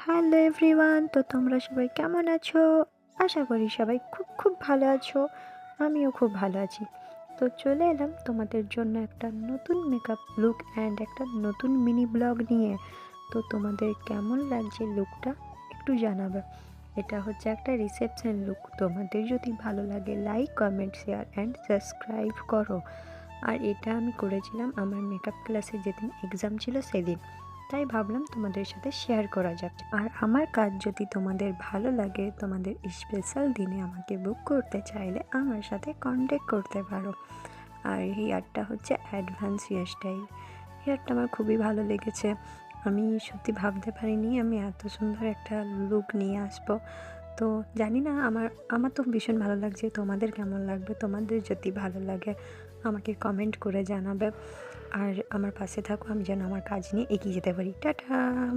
Hello everyone, তো তোমরা সবাই কেমন আছো? আশা করি সবাই খুব খুব ভালো আছো। আমিও খুব ভালো আছি। তো চলে এলাম তোমাদের জন্য একটা নতুন মেকআপ লুক অ্যান্ড একটা নতুন মিনি ব্লগ নিয়ে। তো তোমাদের কেমন লাগছে লুকটা একটু জানাবে। এটা হচ্ছে একটা রিসেপশন লুক। তোমাদের যদি ভালো লাগে like comment share and subscribe করো। আর এটা আমি করেছিলাম আমার মেকআপ ক্লাসে যেদিন এক্সাম ছিল সেদিন। তাই ভাবলাম তোমাদের সাথে শেয়ার করা যাক। আর আমার কাজ যদি তোমাদের ভালো লাগে, তোমাদের স্পেশাল দিনে আমাকে বুক করতে চাইলে আমার সাথে কন্ট্যাক্ট করতে পারো। আর হেয়ারটা হচ্ছে অ্যাডভান্স হেয়ার স্টাইল। হেয়ারটা আমার খুবই ভালো লেগেছে। আমি সত্যি ভাবতে পারিনি আমি এত সুন্দর একটা লুক নিয়ে আসবো। তো জানি না, আমার আমার তো ভীষণ ভালো লাগছে। তোমাদের কেমন লাগবে? তোমাদের যদি ভালো লাগে আমাকে কমেন্ট করে জানাবে। আর আমার পাশে থাকো, আমি যেন আমার কাজ নিয়ে এগিয়ে যেতে পারি। টাটা।